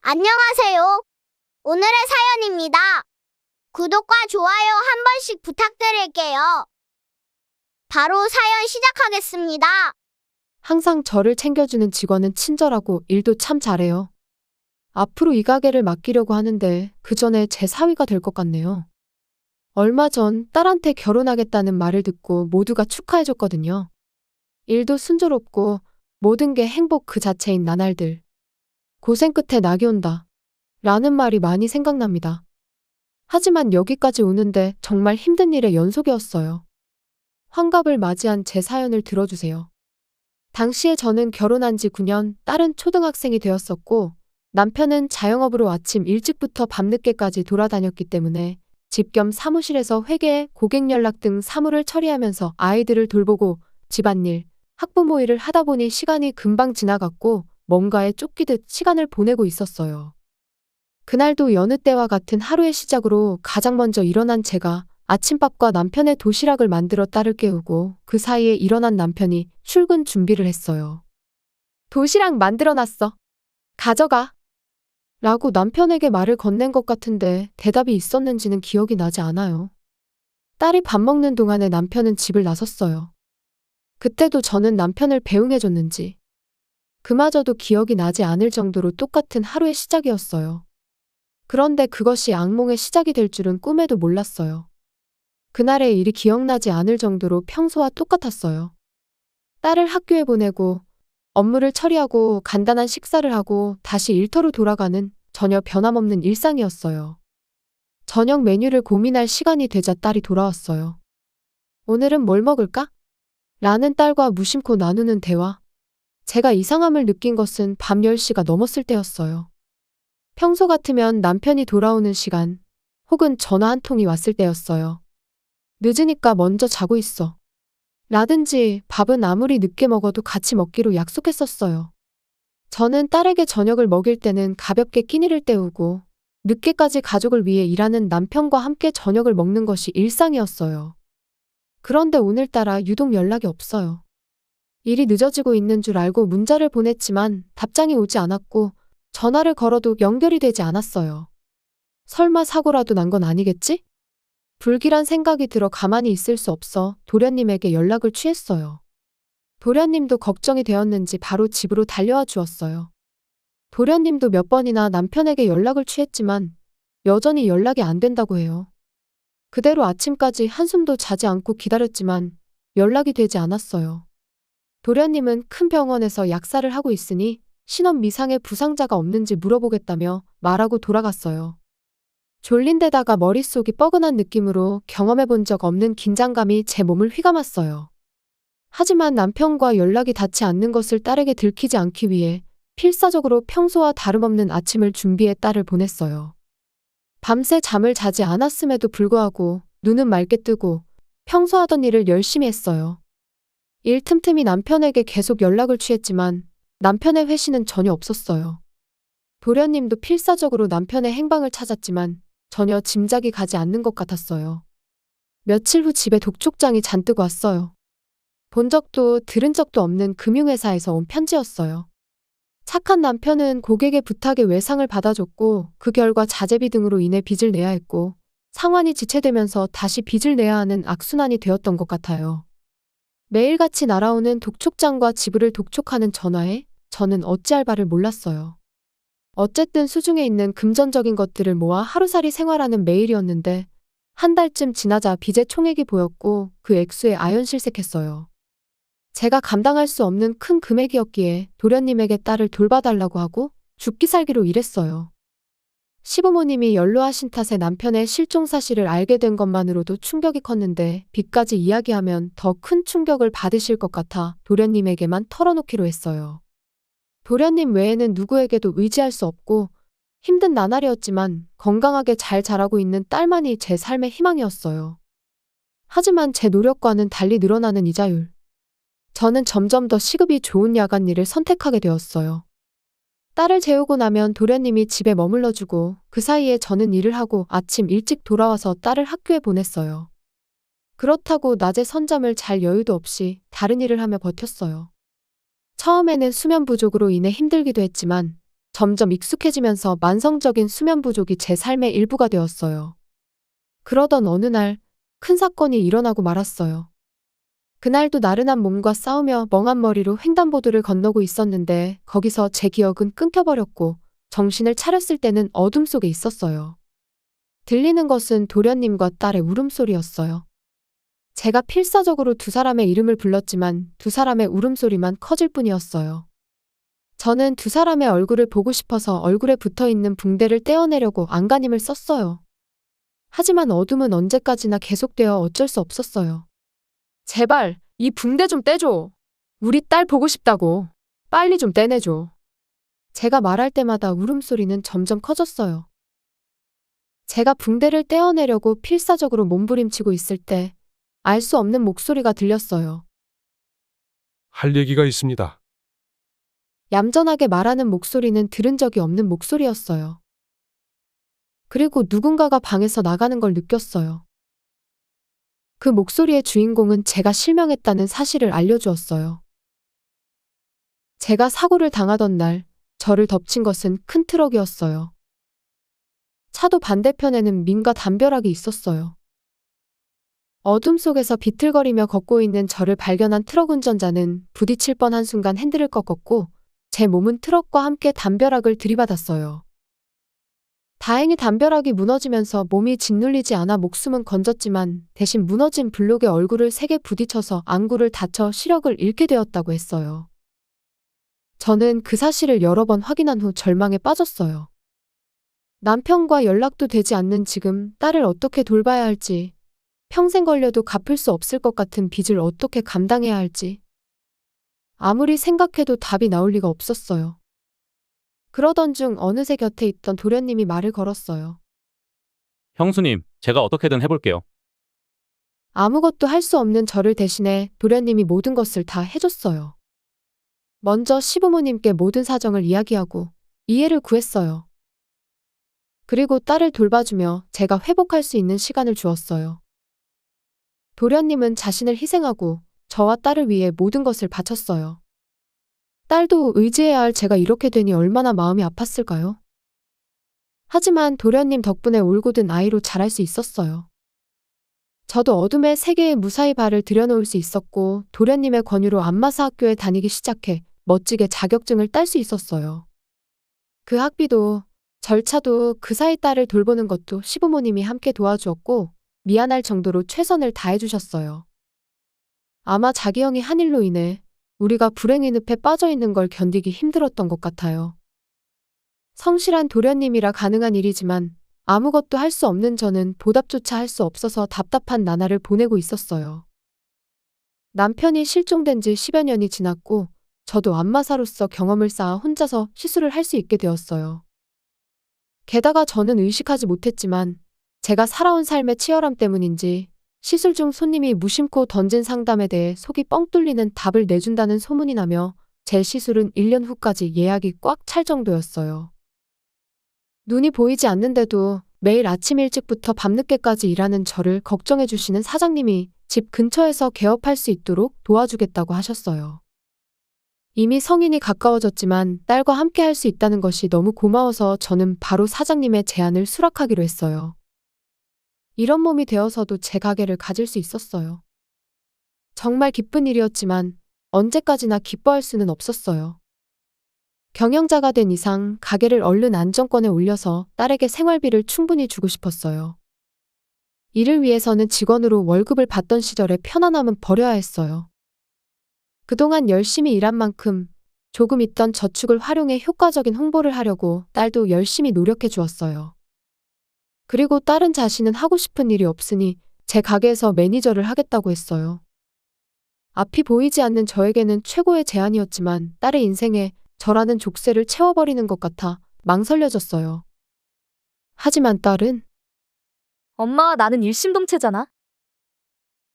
안녕하세요. 오늘의 사연입니다. 구독과 좋아요 한 번씩 부탁드릴게요. 바로 사연 시작하겠습니다. 항상 저를 챙겨주는 직원은 친절하고 일도 참 잘해요. 앞으로 이 가게를 맡기려고 하는데 그 전에 제 사위가 될 것 같네요. 얼마 전 딸한테 결혼하겠다는 말을 듣고 모두가 축하해줬거든요. 일도 순조롭고 모든 게 행복 그 자체인 나날들. 고생 끝에 낙이 온다. 라는 말이 많이 생각납니다. 하지만 여기까지 오는데 정말 힘든 일의 연속이었어요. 환갑을 맞이한 제 사연을 들어주세요. 당시에 저는 결혼한 지 9년, 딸은 초등학생이 되었었고, 남편은 자영업으로 아침 일찍부터 밤늦게까지 돌아다녔기 때문에 집 겸 사무실에서 회계, 고객 연락 등 사무를 처리하면서 아이들을 돌보고 집안일, 학부모 일을 하다 보니 시간이 금방 지나갔고 뭔가에 쫓기듯 시간을 보내고 있었어요. 그날도 여느 때와 같은 하루의 시작으로 가장 먼저 일어난 제가 아침밥과 남편의 도시락을 만들어 딸을 깨우고 그 사이에 일어난 남편이 출근 준비를 했어요. 도시락 만들어놨어. 가져가. 라고 남편에게 말을 건넨 것 같은데 대답이 있었는지는 기억이 나지 않아요. 딸이 밥 먹는 동안에 남편은 집을 나섰어요. 그때도 저는 남편을 배웅해줬는지 그마저도 기억이 나지 않을 정도로 똑같은 하루의 시작이었어요. 그런데 그것이 악몽의 시작이 될 줄은 꿈에도 몰랐어요. 그날의 일이 기억나지 않을 정도로 평소와 똑같았어요. 딸을 학교에 보내고 업무를 처리하고 간단한 식사를 하고 다시 일터로 돌아가는 전혀 변함없는 일상이었어요. 저녁 메뉴를 고민할 시간이 되자 딸이 돌아왔어요. 오늘은 뭘 먹을까? 라는 딸과 무심코 나누는 대화. 제가 이상함을 느낀 것은 밤 10시가 넘었을 때였어요. 평소 같으면 남편이 돌아오는 시간 혹은 전화 한 통이 왔을 때였어요. 늦으니까 먼저 자고 있어. 라든지 밥은 아무리 늦게 먹어도 같이 먹기로 약속했었어요. 저는 딸에게 저녁을 먹일 때는 가볍게 끼니를 때우고 늦게까지 가족을 위해 일하는 남편과 함께 저녁을 먹는 것이 일상이었어요. 그런데 오늘따라 유독 연락이 없어요. 일이 늦어지고 있는 줄 알고 문자를 보냈지만 답장이 오지 않았고 전화를 걸어도 연결이 되지 않았어요. 설마 사고라도 난 건 아니겠지? 불길한 생각이 들어 가만히 있을 수 없어 도련님에게 연락을 취했어요. 도련님도 걱정이 되었는지 바로 집으로 달려와 주었어요. 도련님도 몇 번이나 남편에게 연락을 취했지만 여전히 연락이 안 된다고 해요. 그대로 아침까지 한숨도 자지 않고 기다렸지만 연락이 되지 않았어요. 도련님은 큰 병원에서 약사를 하고 있으니 신원 미상의 부상자가 없는지 물어보겠다며 말하고 돌아갔어요. 졸린 데다가 머릿속이 뻐근한 느낌으로 경험해본 적 없는 긴장감이 제 몸을 휘감았어요. 하지만 남편과 연락이 닿지 않는 것을 딸에게 들키지 않기 위해 필사적으로 평소와 다름없는 아침을 준비해 딸을 보냈어요. 밤새 잠을 자지 않았음에도 불구하고 눈은 맑게 뜨고 평소 하던 일을 열심히 했어요. 일 틈틈이 남편에게 계속 연락을 취했지만 남편의 회신은 전혀 없었어요. 도련님도 필사적으로 남편의 행방을 찾았지만 전혀 짐작이 가지 않는 것 같았어요. 며칠 후 집에 독촉장이 잔뜩 왔어요. 본 적도 들은 적도 없는 금융회사에서 온 편지였어요. 착한 남편은 고객의 부탁에 외상을 받아줬고 그 결과 자재비 등으로 인해 빚을 내야 했고 상환이 지체되면서 다시 빚을 내야 하는 악순환이 되었던 것 같아요. 매일같이 날아오는 독촉장과 지불을 독촉하는 전화에 저는 어찌할 바를 몰랐어요. 어쨌든 수중에 있는 금전적인 것들을 모아 하루살이 생활하는 매일이었는데 한 달쯤 지나자 빚의 총액이 보였고 그 액수에 아연실색했어요. 제가 감당할 수 없는 큰 금액이었기에 도련님에게 딸을 돌봐달라고 하고 죽기 살기로 일했어요. 시부모님이 연로하신 탓에 남편의 실종 사실을 알게 된 것만으로도 충격이 컸는데 빚까지 이야기하면 더 큰 충격을 받으실 것 같아 도련님에게만 털어놓기로 했어요. 도련님 외에는 누구에게도 의지할 수 없고 힘든 나날이었지만 건강하게 잘 자라고 있는 딸만이 제 삶의 희망이었어요. 하지만 제 노력과는 달리 늘어나는 이자율. 저는 점점 더 시급이 좋은 야간 일을 선택하게 되었어요. 딸을 재우고 나면 도련님이 집에 머물러주고 그 사이에 저는 일을 하고 아침 일찍 돌아와서 딸을 학교에 보냈어요. 그렇다고 낮에 선잠을 잘 여유도 없이 다른 일을 하며 버텼어요. 처음에는 수면 부족으로 인해 힘들기도 했지만 점점 익숙해지면서 만성적인 수면 부족이 제 삶의 일부가 되었어요. 그러던 어느 날 큰 사건이 일어나고 말았어요. 그날도 나른한 몸과 싸우며 멍한 머리로 횡단보도를 건너고 있었는데 거기서 제 기억은 끊겨버렸고 정신을 차렸을 때는 어둠 속에 있었어요. 들리는 것은 도련님과 딸의 울음소리였어요. 제가 필사적으로 두 사람의 이름을 불렀지만 두 사람의 울음소리만 커질 뿐이었어요. 저는 두 사람의 얼굴을 보고 싶어서 얼굴에 붙어있는 붕대를 떼어내려고 안간힘을 썼어요. 하지만 어둠은 언제까지나 계속되어 어쩔 수 없었어요. 제발 이 붕대 좀 떼줘. 우리 딸 보고 싶다고. 빨리 좀 떼내줘. 제가 말할 때마다 울음소리는 점점 커졌어요. 제가 붕대를 떼어내려고 필사적으로 몸부림치고 있을 때 알 수 없는 목소리가 들렸어요. 할 얘기가 있습니다. 얌전하게 말하는 목소리는 들은 적이 없는 목소리였어요. 그리고 누군가가 방에서 나가는 걸 느꼈어요. 그 목소리의 주인공은 제가 실명했다는 사실을 알려주었어요. 제가 사고를 당하던 날, 저를 덮친 것은 큰 트럭이었어요. 차도 반대편에는 민가 담벼락이 있었어요. 어둠 속에서 비틀거리며 걷고 있는 저를 발견한 트럭 운전자는 부딪힐 뻔한 순간 핸들을 꺾었고 제 몸은 트럭과 함께 담벼락을 들이받았어요. 다행히 담벼락이 무너지면서 몸이 짓눌리지 않아 목숨은 건졌지만 대신 무너진 블록에 얼굴을 세게 부딪혀서 안구를 다쳐 시력을 잃게 되었다고 했어요. 저는 그 사실을 여러 번 확인한 후 절망에 빠졌어요. 남편과 연락도 되지 않는 지금 딸을 어떻게 돌봐야 할지, 평생 걸려도 갚을 수 없을 것 같은 빚을 어떻게 감당해야 할지, 아무리 생각해도 답이 나올 리가 없었어요. 그러던 중 어느새 곁에 있던 도련님이 말을 걸었어요. 형수님, 제가 어떻게든 해볼게요. 아무것도 할 수 없는 저를 대신해 도련님이 모든 것을 다 해줬어요. 먼저 시부모님께 모든 사정을 이야기하고 이해를 구했어요. 그리고 딸을 돌봐주며 제가 회복할 수 있는 시간을 주었어요. 도련님은 자신을 희생하고 저와 딸을 위해 모든 것을 바쳤어요. 딸도 의지해야 할 제가 이렇게 되니 얼마나 마음이 아팠을까요? 하지만 도련님 덕분에 올곧은 아이로 자랄 수 있었어요. 저도 어둠의 세계에 무사히 발을 들여놓을 수 있었고 도련님의 권유로 안마사 학교에 다니기 시작해 멋지게 자격증을 딸 수 있었어요. 그 학비도 절차도 그 사이 딸을 돌보는 것도 시부모님이 함께 도와주었고 미안할 정도로 최선을 다해주셨어요. 아마 자기 형이 한 일로 인해 우리가 불행의 늪에 빠져있는 걸 견디기 힘들었던 것 같아요. 성실한 도련님이라 가능한 일이지만 아무것도 할 수 없는 저는 보답조차 할 수 없어서 답답한 나날을 보내고 있었어요. 남편이 실종된 지 10여 년이 지났고 저도 안마사로서 경험을 쌓아 혼자서 시술을 할 수 있게 되었어요. 게다가 저는 의식하지 못했지만 제가 살아온 삶의 치열함 때문인지 시술 중 손님이 무심코 던진 상담에 대해 속이 뻥 뚫리는 답을 내준다는 소문이 나며 제 시술은 1년 후까지 예약이 꽉 찰 정도였어요. 눈이 보이지 않는데도 매일 아침 일찍부터 밤늦게까지 일하는 저를 걱정해 주시는 사장님이 집 근처에서 개업할 수 있도록 도와주겠다고 하셨어요. 이미 성인이 가까워졌지만 딸과 함께 할 수 있다는 것이 너무 고마워서 저는 바로 사장님의 제안을 수락하기로 했어요. 이런 몸이 되어서도 제 가게를 가질 수 있었어요. 정말 기쁜 일이었지만 언제까지나 기뻐할 수는 없었어요. 경영자가 된 이상 가게를 얼른 안정권에 올려서 딸에게 생활비를 충분히 주고 싶었어요. 이를 위해서는 직원으로 월급을 받던 시절의 편안함은 버려야 했어요. 그동안 열심히 일한 만큼 조금 있던 저축을 활용해 효과적인 홍보를 하려고 딸도 열심히 노력해 주었어요. 그리고 딸은 자신은 하고 싶은 일이 없으니 제 가게에서 매니저를 하겠다고 했어요. 앞이 보이지 않는 저에게는 최고의 제안이었지만 딸의 인생에 저라는 족쇄를 채워버리는 것 같아 망설여졌어요. 하지만 딸은 엄마, 나는 일심동체잖아.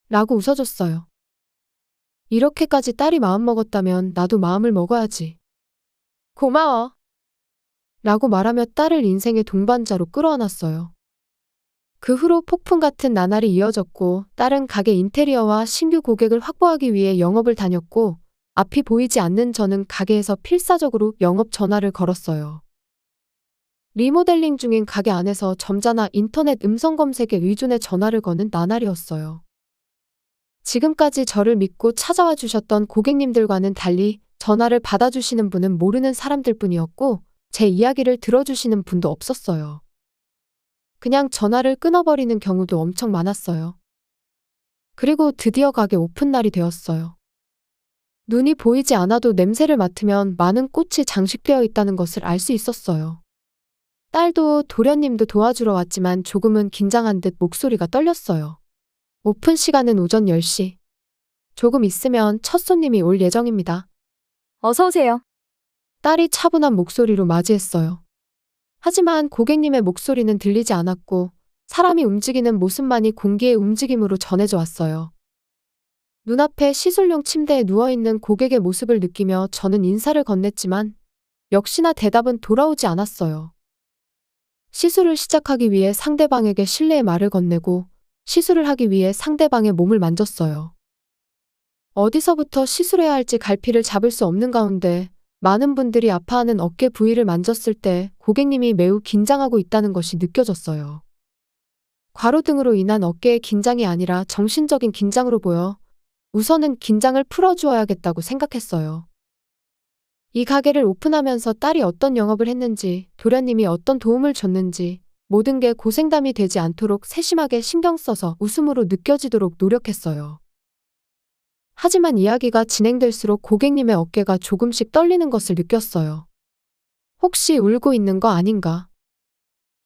라고 웃어줬어요. 이렇게까지 딸이 마음먹었다면 나도 마음을 먹어야지. 고마워. 라고 말하며 딸을 인생의 동반자로 끌어안았어요. 그 후로 폭풍 같은 나날이 이어졌고 딸은 가게 인테리어와 신규 고객을 확보하기 위해 영업을 다녔고 앞이 보이지 않는 저는 가게에서 필사적으로 영업 전화를 걸었어요. 리모델링 중인 가게 안에서 점자나 인터넷 음성 검색에 의존해 전화를 거는 나날이었어요. 지금까지 저를 믿고 찾아와 주셨던 고객님들과는 달리 전화를 받아주시는 분은 모르는 사람들 뿐이었고 제 이야기를 들어주시는 분도 없었어요. 그냥 전화를 끊어버리는 경우도 엄청 많았어요. 그리고 드디어 가게 오픈 날이 되었어요. 눈이 보이지 않아도 냄새를 맡으면 많은 꽃이 장식되어 있다는 것을 알 수 있었어요. 딸도 도련님도 도와주러 왔지만 조금은 긴장한 듯 목소리가 떨렸어요. 오픈 시간은 오전 10시. 조금 있으면 첫 손님이 올 예정입니다. 어서 오세요. 딸이 차분한 목소리로 맞이했어요. 하지만 고객님의 목소리는 들리지 않았고 사람이 움직이는 모습만이 공기의 움직임으로 전해져 왔어요. 눈앞에 시술용 침대에 누워있는 고객의 모습을 느끼며 저는 인사를 건넸지만 역시나 대답은 돌아오지 않았어요. 시술을 시작하기 위해 상대방에게 신뢰의 말을 건네고 시술을 하기 위해 상대방의 몸을 만졌어요. 어디서부터 시술해야 할지 갈피를 잡을 수 없는 가운데 많은 분들이 아파하는 어깨 부위를 만졌을 때 고객님이 매우 긴장하고 있다는 것이 느껴졌어요. 과로등으로 인한 어깨의 긴장이 아니라 정신적인 긴장으로 보여 우선은 긴장을 풀어주어야겠다고 생각했어요. 이 가게를 오픈하면서 딸이 어떤 영업을 했는지, 도련님이 어떤 도움을 줬는지 모든 게 고생담이 되지 않도록 세심하게 신경 써서 웃음으로 느껴지도록 노력했어요. 하지만 이야기가 진행될수록 고객님의 어깨가 조금씩 떨리는 것을 느꼈어요. 혹시 울고 있는 거 아닌가?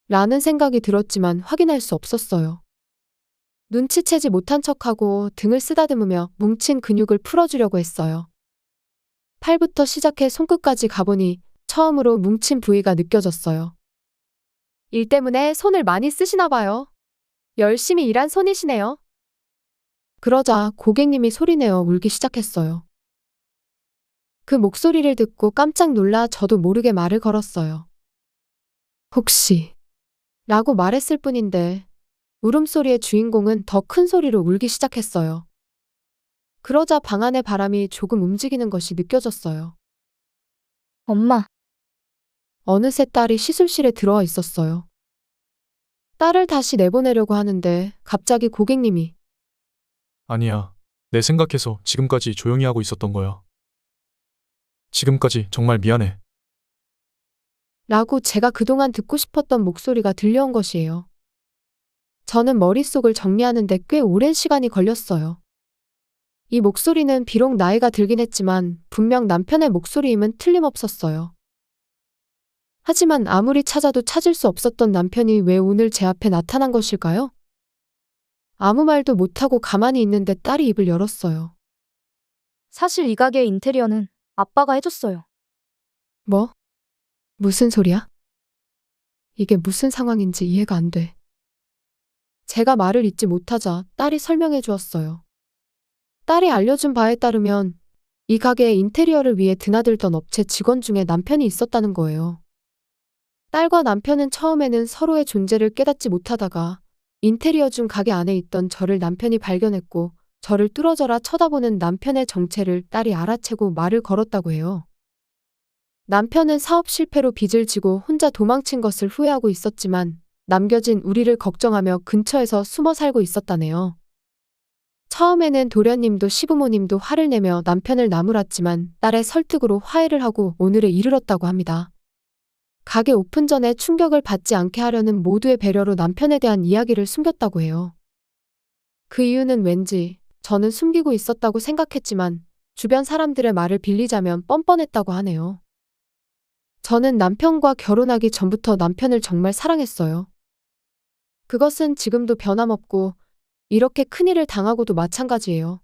라는 생각이 들었지만 확인할 수 없었어요. 눈치채지 못한 척하고 등을 쓰다듬으며 뭉친 근육을 풀어주려고 했어요. 팔부터 시작해 손끝까지 가보니 처음으로 뭉친 부위가 느껴졌어요. 일 때문에 손을 많이 쓰시나 봐요. 열심히 일한 손이시네요. 그러자 고객님이 소리내어 울기 시작했어요. 그 목소리를 듣고 깜짝 놀라 저도 모르게 말을 걸었어요. 혹시 라고 말했을 뿐인데 울음소리의 주인공은 더 큰 소리로 울기 시작했어요. 그러자 방 안의 바람이 조금 움직이는 것이 느껴졌어요. 엄마, 어느새 딸이 시술실에 들어와 있었어요. 딸을 다시 내보내려고 하는데 갑자기 고객님이 아니야. 내 생각해서 지금까지 조용히 하고 있었던 거야. 지금까지 정말 미안해. 라고 제가 그동안 듣고 싶었던 목소리가 들려온 것이에요. 저는 머릿속을 정리하는데 꽤 오랜 시간이 걸렸어요. 이 목소리는 비록 나이가 들긴 했지만 분명 남편의 목소리임은 틀림없었어요. 하지만 아무리 찾아도 찾을 수 없었던 남편이 왜 오늘 제 앞에 나타난 것일까요? 아무 말도 못하고 가만히 있는데 딸이 입을 열었어요. 사실 이 가게의 인테리어는 아빠가 해줬어요. 뭐? 무슨 소리야? 이게 무슨 상황인지 이해가 안 돼. 제가 말을 잇지 못하자 딸이 설명해 주었어요. 딸이 알려준 바에 따르면 이 가게의 인테리어를 위해 드나들던 업체 직원 중에 남편이 있었다는 거예요. 딸과 남편은 처음에는 서로의 존재를 깨닫지 못하다가 인테리어 중 가게 안에 있던 저를 남편이 발견했고 저를 뚫어져라 쳐다보는 남편의 정체를 딸이 알아채고 말을 걸었다고 해요. 남편은 사업 실패로 빚을 지고 혼자 도망친 것을 후회하고 있었지만 남겨진 우리를 걱정하며 근처에서 숨어 살고 있었다네요. 처음에는 도련님도 시부모님도 화를 내며 남편을 나무랐지만 딸의 설득으로 화해를 하고 오늘에 이르렀다고 합니다. 가게 오픈 전에 충격을 받지 않게 하려는 모두의 배려로 남편에 대한 이야기를 숨겼다고 해요. 그 이유는 왠지 저는 숨기고 있었다고 생각했지만 주변 사람들의 말을 빌리자면 뻔뻔했다고 하네요. 저는 남편과 결혼하기 전부터 남편을 정말 사랑했어요. 그것은 지금도 변함없고 이렇게 큰일을 당하고도 마찬가지예요.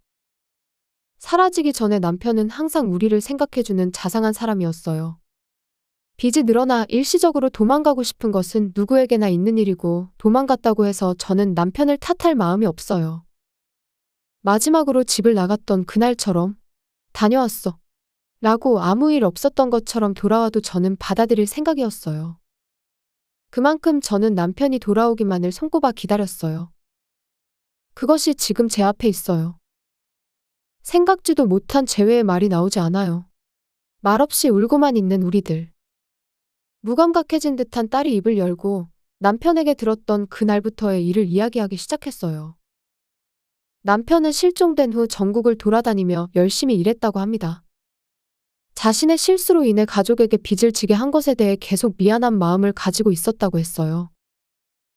사라지기 전에 남편은 항상 우리를 생각해주는 자상한 사람이었어요. 빚이 늘어나 일시적으로 도망가고 싶은 것은 누구에게나 있는 일이고 도망갔다고 해서 저는 남편을 탓할 마음이 없어요. 마지막으로 집을 나갔던 그날처럼 다녀왔어 라고 아무 일 없었던 것처럼 돌아와도 저는 받아들일 생각이었어요. 그만큼 저는 남편이 돌아오기만을 손꼽아 기다렸어요. 그것이 지금 제 앞에 있어요. 생각지도 못한 재회의 말이 나오지 않아요. 말없이 울고만 있는 우리들. 무감각해진 듯한 딸이 입을 열고 남편에게 들었던 그날부터의 일을 이야기하기 시작했어요. 남편은 실종된 후 전국을 돌아다니며 열심히 일했다고 합니다. 자신의 실수로 인해 가족에게 빚을 지게 한 것에 대해 계속 미안한 마음을 가지고 있었다고 했어요.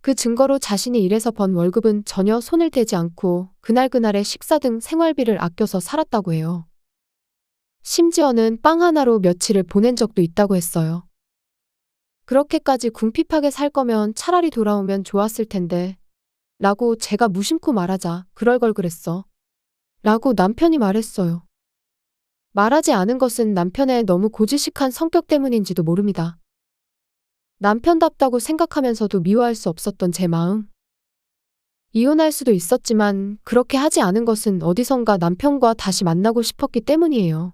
그 증거로 자신이 일해서 번 월급은 전혀 손을 대지 않고 그날그날의 식사 등 생활비를 아껴서 살았다고 해요. 심지어는 빵 하나로 며칠을 보낸 적도 있다고 했어요. 그렇게까지 궁핍하게 살 거면 차라리 돌아오면 좋았을 텐데 라고 제가 무심코 말하자 그럴 걸 그랬어 라고 남편이 말했어요. 말하지 않은 것은 남편의 너무 고지식한 성격 때문인지도 모릅니다. 남편답다고 생각하면서도 미워할 수 없었던 제 마음. 이혼할 수도 있었지만 그렇게 하지 않은 것은 어디선가 남편과 다시 만나고 싶었기 때문이에요.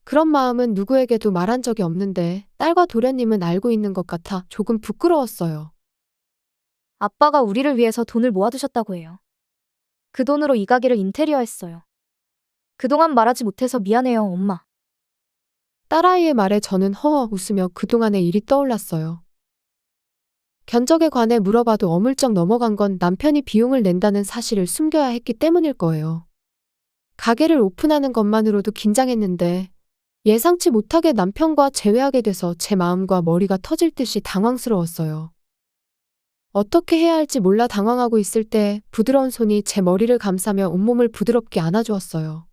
그런 마음은 누구에게도 말한 적이 없는데 딸과 도련님은 알고 있는 것 같아 조금 부끄러웠어요. 아빠가 우리를 위해서 돈을 모아두셨다고 해요. 그 돈으로 이 가게를 인테리어 했어요. 그동안 말하지 못해서 미안해요, 엄마. 딸아이의 말에 저는 허허 웃으며 그동안의 일이 떠올랐어요. 견적에 관해 물어봐도 어물쩍 넘어간 건 남편이 비용을 낸다는 사실을 숨겨야 했기 때문일 거예요. 가게를 오픈하는 것만으로도 긴장했는데 예상치 못하게 남편과 재회하게 돼서 제 마음과 머리가 터질 듯이 당황스러웠어요. 어떻게 해야 할지 몰라 당황하고 있을 때 부드러운 손이 제 머리를 감싸며 온몸을 부드럽게 안아주었어요.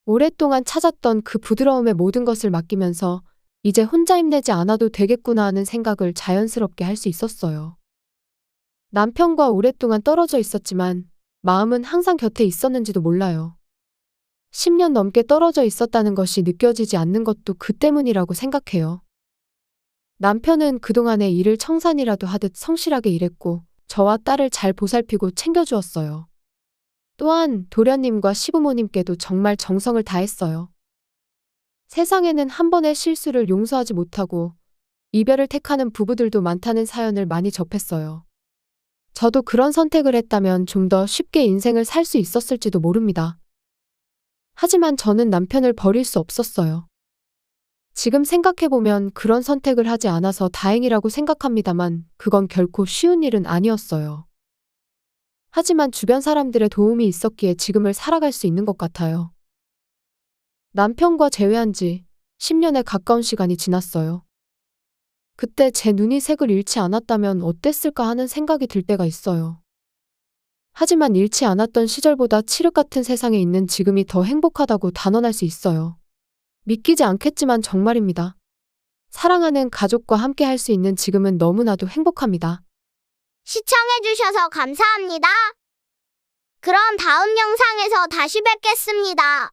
오랫동안 찾았던 그 부드러움의 모든 것을 맡기면서 이제 혼자 힘내지 않아도 되겠구나 하는 생각을 자연스럽게 할 수 있었어요. 남편과 오랫동안 떨어져 있었지만 마음은 항상 곁에 있었는지도 몰라요. 10년 넘게 떨어져 있었다는 것이 느껴지지 않는 것도 그 때문이라고 생각해요. 남편은 그동안의 일을 청산이라도 하듯 성실하게 일했고 저와 딸을 잘 보살피고 챙겨주었어요. 또한 도련님과 시부모님께도 정말 정성을 다했어요. 세상에는 한 번의 실수를 용서하지 못하고 이별을 택하는 부부들도 많다는 사연을 많이 접했어요. 저도 그런 선택을 했다면 좀 더 쉽게 인생을 살 수 있었을지도 모릅니다. 하지만 저는 남편을 버릴 수 없었어요. 지금 생각해보면 그런 선택을 하지 않아서 다행이라고 생각합니다만 그건 결코 쉬운 일은 아니었어요. 하지만 주변 사람들의 도움이 있었기에 지금을 살아갈 수 있는 것 같아요. 남편과 재회한 지 10년에 가까운 시간이 지났어요. 그때 제 눈이 색을 잃지 않았다면 어땠을까 하는 생각이 들 때가 있어요. 하지만 잃지 않았던 시절보다 칠흑 같은 세상에 있는 지금이 더 행복하다고 단언할 수 있어요. 믿기지 않겠지만 정말입니다. 사랑하는 가족과 함께 할 수 있는 지금은 너무나도 행복합니다. 시청해주셔서 감사합니다. 그럼 다음 영상에서 다시 뵙겠습니다.